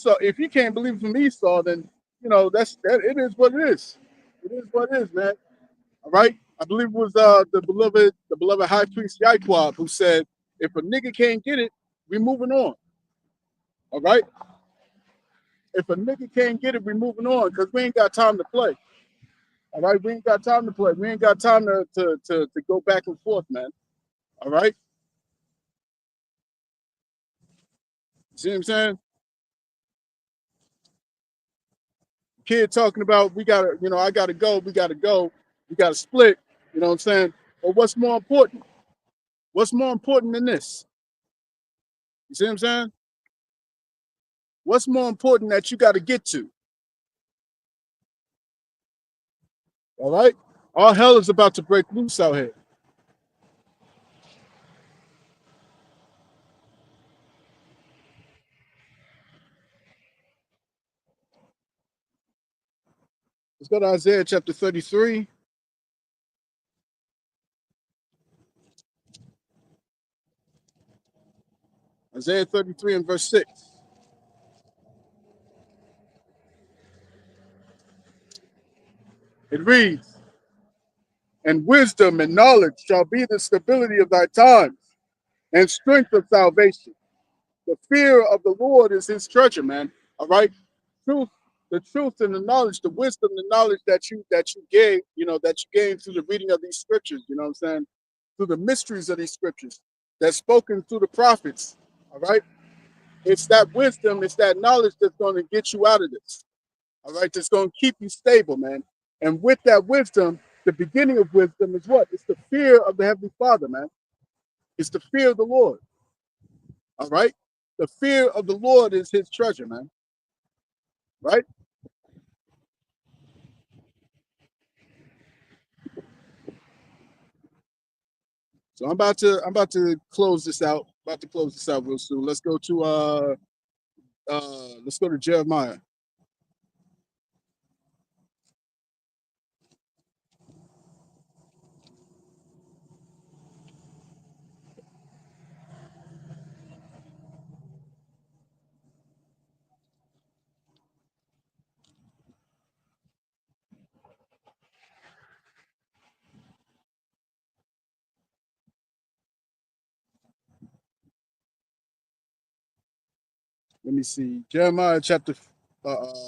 can't believe it from Esau, then it is what it is. It is what it is, man. All right. I believe it was the beloved high priest Yaquab who said, if a nigga can't get it, we moving on. All right. If a nigga can't get it, we moving on because we ain't got time to play. All right, we ain't got time to play. We ain't got time to go back and forth, man. All right. See what I'm saying? Kid talking about we gotta, I gotta go, we gotta split, you know what I'm saying? But what's more important? What's more important than this? You see what I'm saying? What's more important that you gotta get to? All right? All hell is about to break loose out here. Let's go to Isaiah chapter 33. Isaiah 33 and verse 6. It reads, and wisdom and knowledge shall be the stability of thy times, and strength of salvation. The fear of the Lord is his treasure, man. All right? Truth, the truth and the knowledge, the wisdom, the knowledge that you gave, that you gained through the reading of these scriptures, you know what I'm saying? Through the mysteries of these scriptures that's spoken through the prophets. All right. It's that wisdom, it's that knowledge that's going to get you out of this. All right, that's going to keep you stable, man. And with that wisdom, the beginning of wisdom is what? It's the fear of the Heavenly Father, man. It's the fear of the Lord. All right? The fear of the Lord is his treasure, man. Right? So I'm about to close this out. About to close this out real soon. Let's go to Jeremiah. Let me see. Jeremiah chapter Salaki.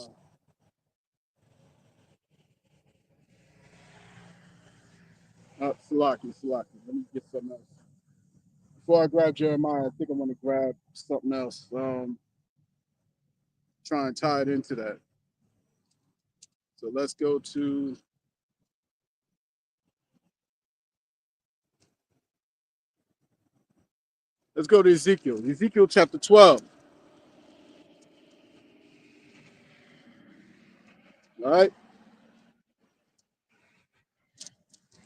Let me get something else. Before I grab Jeremiah, I think I'm gonna grab something else. Try and tie it into that. So let's go to Ezekiel. Ezekiel chapter 12. All right.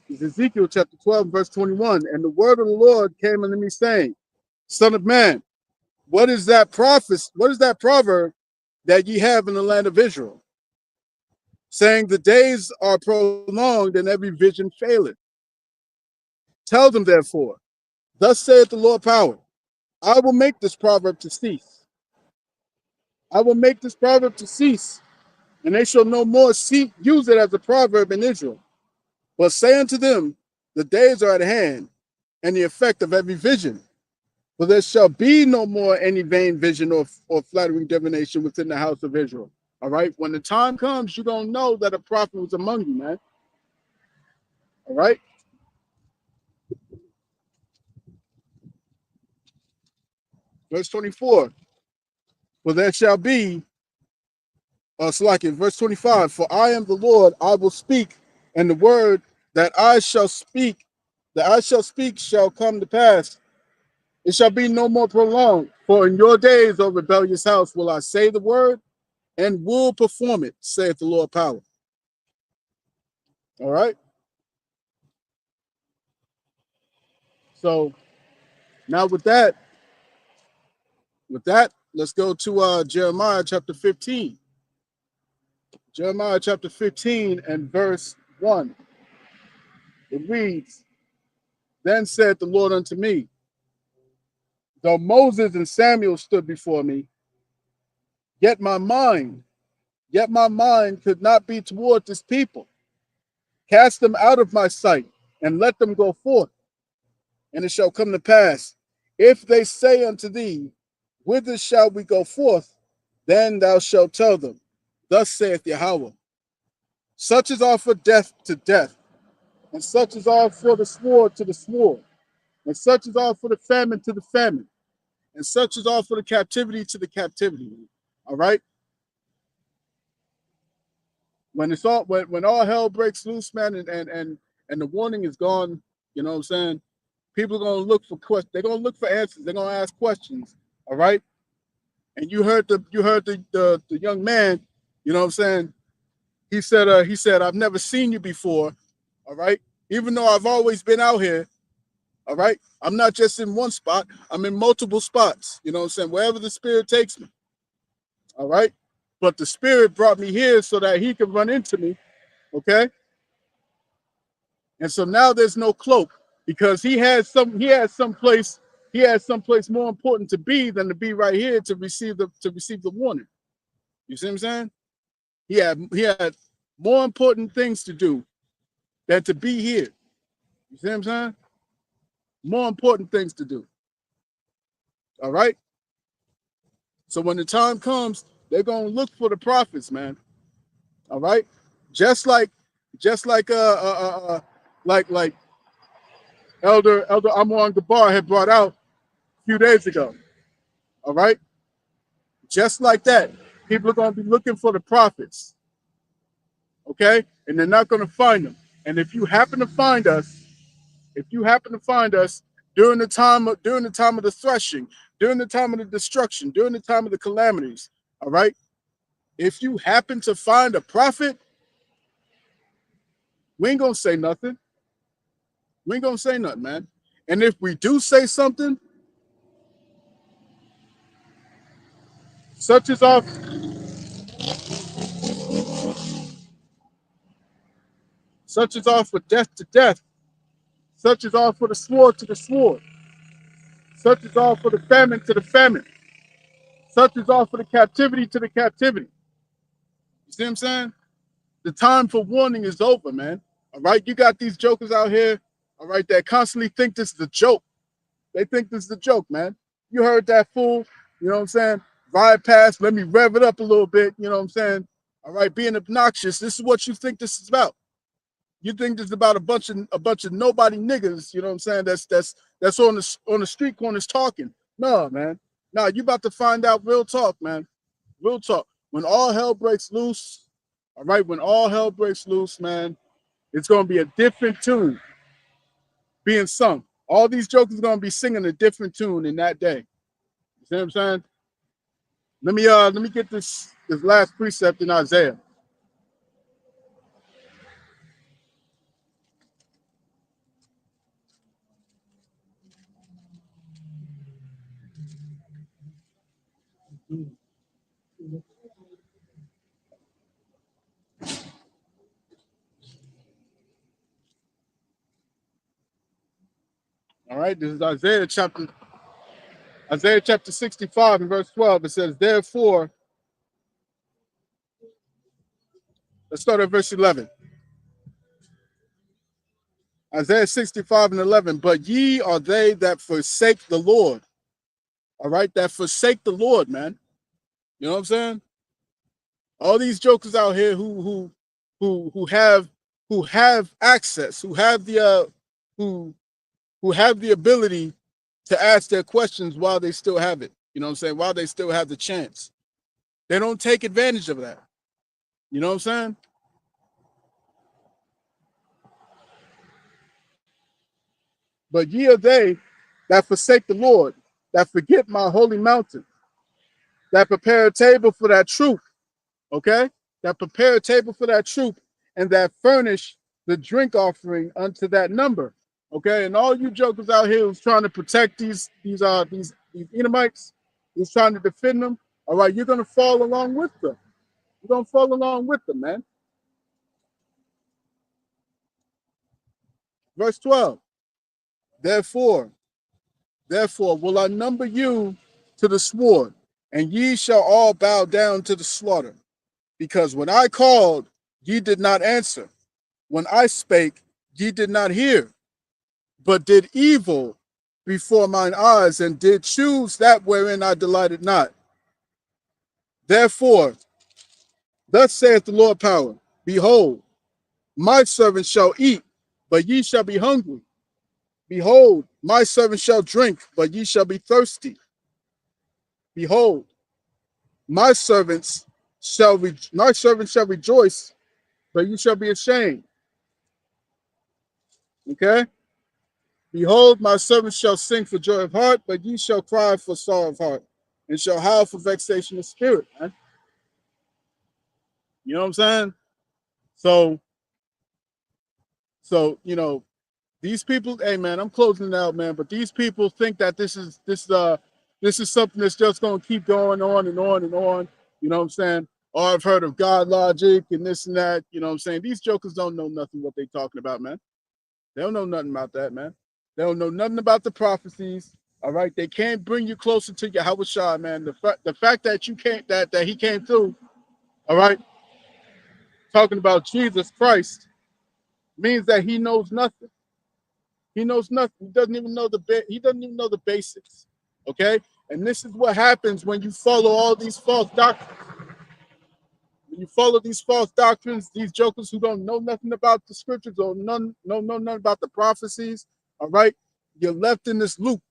It's Ezekiel chapter 12, verse 21. And the word of the Lord came unto me, saying, Son of man, what is that prophet? What is that proverb that ye have in the land of Israel? Saying, the days are prolonged and every vision faileth. Tell them, therefore, thus saith the Lord power, I will make this proverb to cease. I will make this proverb to cease, and they shall no more use it as a proverb in Israel. But say unto them, the days are at hand, and the effect of every vision. For there shall be no more any vain vision or flattering divination within the house of Israel. All right. When the time comes, you're going to know that a prophet was among you, man. All right. Verse 24. For there shall be, verse 25. For I am the Lord, I will speak, and the word that I shall speak, shall come to pass. It shall be no more prolonged. For in your days, O rebellious house, will I say the word and will perform it, saith the Lord power. All right. So now with that, let's go to Jeremiah chapter 15. Jeremiah chapter 15 and verse 1. It reads, Then said the Lord unto me, though Moses and Samuel stood before me, yet my mind could not be toward this people. Cast them out of my sight and let them go forth. And it shall come to pass, if they say unto thee, whither shall we go forth? Then thou shalt tell them, thus saith Yahweh, such as are for death to death, and such as are for the sword to the sword, and such as are for the famine to the famine, and such as are for the captivity to the captivity. All right. When all hell breaks loose, man, and the warning is gone, you know what I'm saying? People are gonna look for questions. They're gonna look for answers. They're gonna ask questions. All right. And you heard the young man, you know what I'm saying? He said, I've never seen you before. All right. Even though I've always been out here. All right. I'm not just in one spot. I'm in multiple spots. You know what I'm saying? Wherever the spirit takes me. All right. But the spirit brought me here so that he could run into me. Okay. And so now there's no cloak because he has someplace more important to be than to be right here to receive the warning. You see what I'm saying? He had more important things to do than to be here. You see what I'm saying? More important things to do. All right. So when the time comes, they're gonna look for the prophets, man. All right, just like just like Elder Amon Gabar had brought out a few days ago. All right, just like that, people are going to be looking for the prophets. Okay, and they're not going to find them. And if you happen to find us, if you happen to find us during the time of the threshing, during the time of the destruction, during the time of the calamities, all right, if you happen to find a prophet, we ain't gonna say nothing. We ain't gonna say nothing, man. And if we do say something, such as off, such as off for death to death, such as off for the sword to the sword, such as off for the famine to the famine, such as off for the captivity to the captivity. You see what I'm saying? The time for warning is over, man. All right, you got these jokers out here, all right, that constantly think this is a joke. They think this is a joke, man. You heard that fool, you know what I'm saying? Ride past, let me rev it up a little bit, you know what I'm saying? All right, being obnoxious. This is what you think this is about. You think this is about a bunch of nobody niggas, you know what I'm saying? That's on the street corners talking. No, man. No, you about to find out real talk, man. Real talk. When all hell breaks loose, all right, when all hell breaks loose, man, it's gonna be a different tune being sung. All these jokers are gonna be singing a different tune in that day. You see what I'm saying? Let me get this last precept in Isaiah. All right, this is Isaiah chapter 65 and verse 12. It says, therefore, let's start at verse 11. Isaiah 65 and 11. But ye are they that forsake the Lord. All right, that forsake the Lord, man. You know what I'm saying? All these jokers out here who have access, who have the ability to ask their questions while they still have it. You know what I'm saying? While they still have the chance. They don't take advantage of that. You know what I'm saying? But ye are they that forsake the Lord, that forget my holy mountain, that prepare a table for that truth, okay? That prepare a table for that truth, and that furnish the drink offering unto that number, okay? And all you jokers out here who's trying to protect these Edomites, who's trying to defend them, all right, you're gonna fall along with them. You're gonna fall along with them, man. Verse 12. Therefore will I number you to the sword, and ye shall all bow down to the slaughter. Because when I called, ye did not answer. When I spake, ye did not hear, but did evil before mine eyes, and did choose that wherein I delighted not. Therefore, thus saith the Lord power, behold, my servant shall eat, but ye shall be hungry. Behold, my servant shall drink, but ye shall be thirsty. Behold, my servant shall rejoice, but you shall be ashamed. Okay? Behold, my servant shall sing for joy of heart, but ye shall cry for sorrow of heart, and shall howl for vexation of spirit, man. You know what I'm saying? So, you know, these people, hey man, I'm closing it out, man. But these people think that this is something that's just gonna keep going on and on and on. You know what I'm saying? Oh, I've heard of God logic and this and that. You know what I'm saying? These jokers don't know nothing what they talking about, man. They don't know nothing about that, man. They don't know nothing about the prophecies. All right, they can't bring you closer to Yahweh Shai, man. The fact that you can't that he came through, all right, talking about Jesus Christ means that he knows nothing. He knows nothing. He doesn't even know the basics. Okay, and this is what happens when you follow all these false doctrines. When you follow these false doctrines, these jokers who don't know nothing about the scriptures or know nothing about the prophecies, all right, you're left in this loop.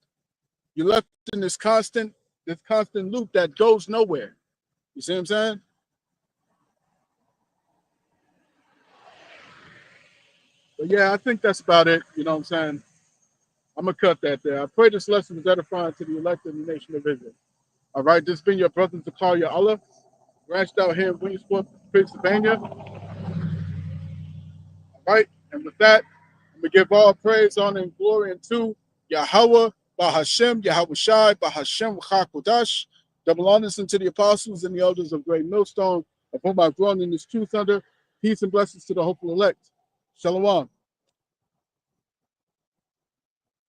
You're left in this constant loop that goes nowhere. You see what I'm saying? But yeah, I think that's about it. You know what I'm saying? I'm going to cut that there. I pray this lesson is edifying to the elect in the nation of Israel. All right, this has been your brother Zakaria Allah, branched out here in Williamsport, Pennsylvania. All right, and with that, we give all praise, honor, and glory unto Yahweh, Bahashem, Yahweh Shai, Bahashem, Chakodash. Double honors unto the apostles and the elders of Great Millstone, of whom I've grown in this truth under. Peace and blessings to the hopeful elect. Shalom.